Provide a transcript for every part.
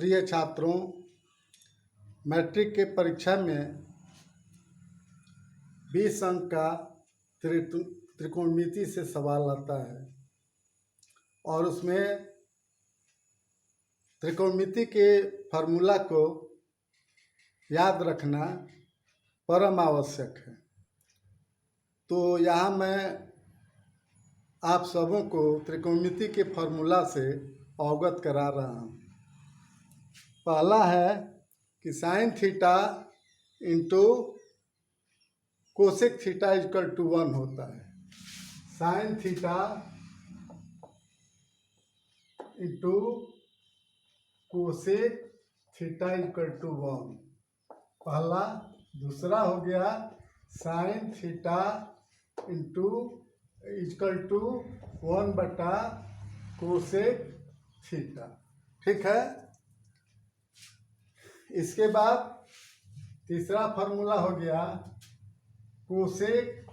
प्रिय छात्रों, मैट्रिक के परीक्षा में 20 अंक का त्रिकोणमिति से सवाल आता है और उसमें त्रिकोणमिति के फार्मूला को याद रखना परम आवश्यक है। तो यहाँ मैं आप सबों को त्रिकोणमिति के फार्मूला से अवगत करा रहा हूँ। पहला है कि sine theta into cosec theta equal to 1 होता है। Sine theta into cosec theta equal to 1 पहला। दूसरा हो गया sine theta into equal to 1 cosec theta. ठीक है। इसके बाद तीसरा फार्मूला हो गया cosec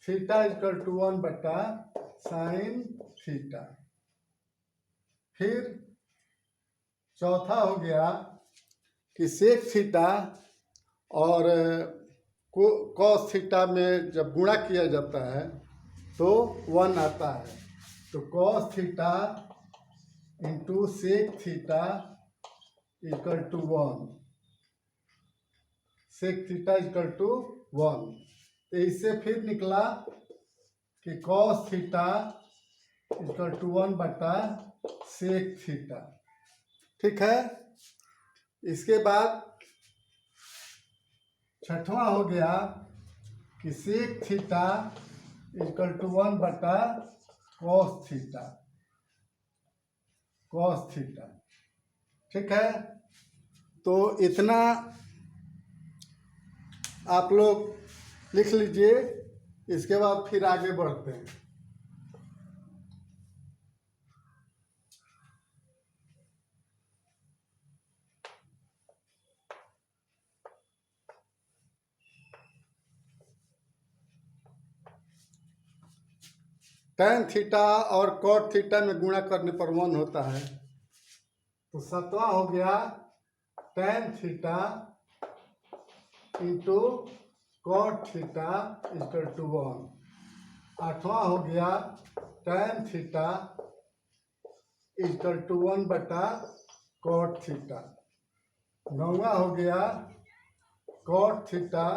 theta equal to 1 sine theta. फिर चौथा हो गया कि सेक थीटा और कॉस थीटा में जब गुणा किया जाता है तो 1 आता है। तो cos theta into sec theta equal to 1, sec theta equal to 1। तो इससे फिर निकला कि cos theta equal to 1 sec theta. ठीक है। इसके बाद छठवां हो गया कि sec theta equal to 1 cos theta, cos theta. ठीक है। तो इतना आप लोग लिख लीजिए। इसके बाद फिर आगे बढ़ते हैं। टैन थीटा और कॉट थीटा में गुणा करने पर 1 होता है। तो सातवां हो गया tan theta into cot theta equal to 1। आठवां हो गया tan theta equal to 1 cot theta. नौवां हो गया cot theta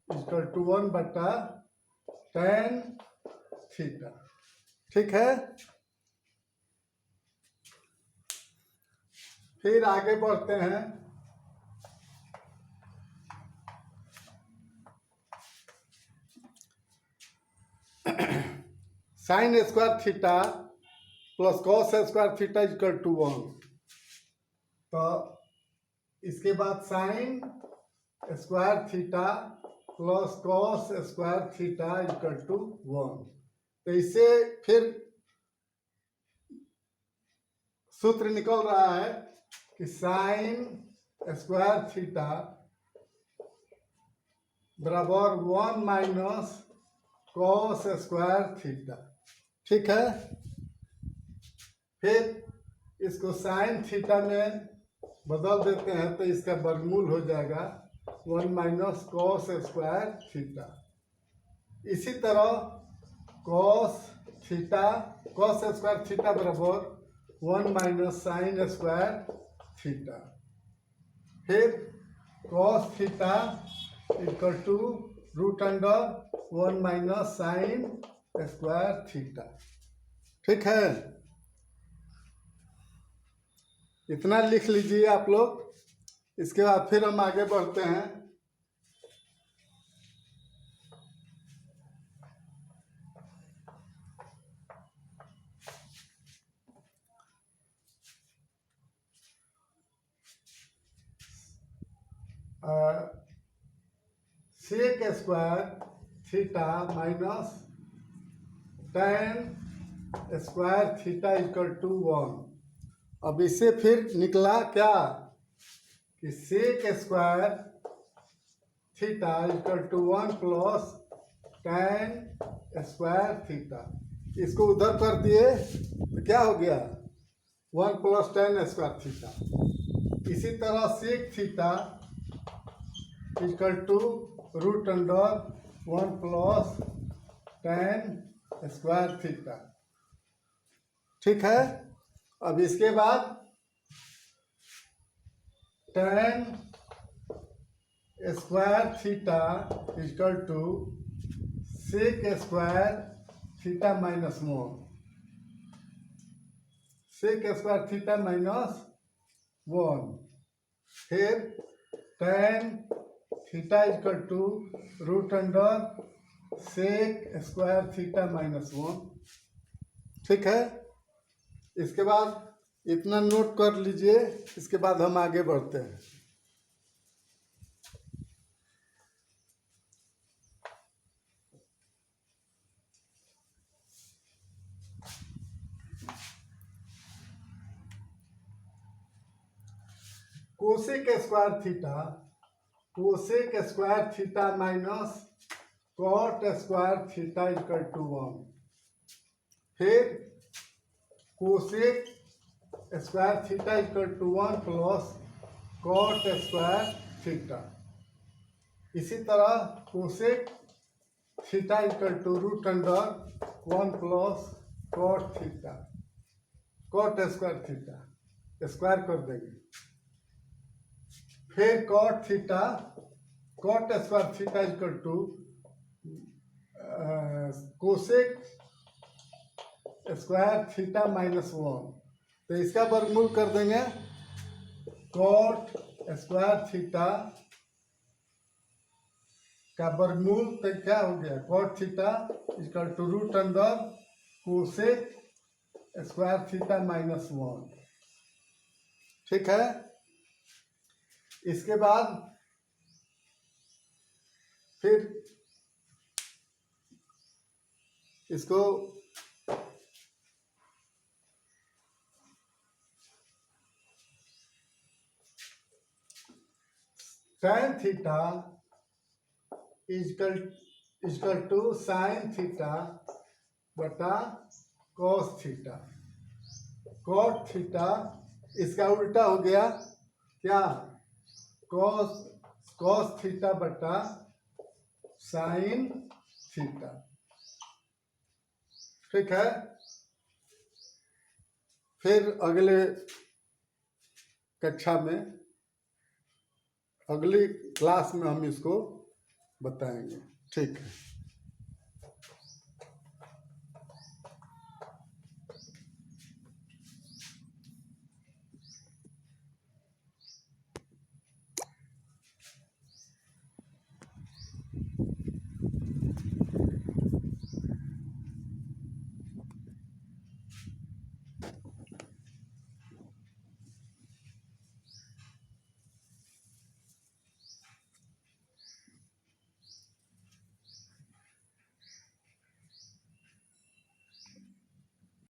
equal to 1 tan theta. ठीक है। फिर आगे बढ़ते हैं। Sine square theta plus cos square theta equal to 1। तो इसके बाद sine square theta plus cos square theta equal to 1। तो इससे फिर सूत्र निकल रहा है कि साइन स्क्वायर थीटा बराबर 1 माइनस कॉस स्क्वायर थीटा। ठीक है। फिर इसको साइन थीटा में बदल देते हैं तो इसका वर्गमूल हो जाएगा 1 माइनस कॉस स्क्वायर थीटा। इसी तरह cos theta, cos square theta बराबर 1 माइनस साइन स्क्वायर थीटा। फिर cos theta equal to root under 1 minus sine square theta. ठीक है। इतना लिख लीजिए आप लोग। इसके बाद फिर हम आगे बढ़ते हैं। Sec square theta minus tan square theta equal to 1। अब इससे फिर निकला क्या कि sec square theta equal to 1 plus tan square theta. इसको उधर कर दिए तो क्या हो गया 1 प्लस टेन स्क्वायर थीटा। इसी तरह sec theta equal to root under 1 plus tan square theta. ठीक है। अब इसके बाद tan square theta equal to sec square theta minus 1। Sec square theta minus 1। फिर tan theta equal to root under sec square theta minus 1। ठीक है। इसके बाद इतना नोट कर लीजिए। इसके बाद हम आगे बढ़ते हैं। Cosec square theta minus cot square theta equal to 1। फिर cosec square theta equal to 1 plus cot square theta. इसी तरह cosec theta equal to root under 1 plus cot theta. Cot square theta square कर देंगे। फिर cot square theta equal to cosec square theta minus 1। तो इसका वर्गमूल कर देंगे। कॉट स्क्वायर थीटा का वर्गमूल तो क्या हो गया, cot theta equal to root under cosec square theta minus 1। ठीक है। इसके बाद फिर इसको tan theta equal to sine theta बटा कॉस थीटा। कॉट थीटा इसका उल्टा हो गया क्या, कॉस थीटा बटा साइन थीटा। ठीक है। फिर अगले कक्षा में, अगली क्लास में हम इसको बताएंगे। ठीक है।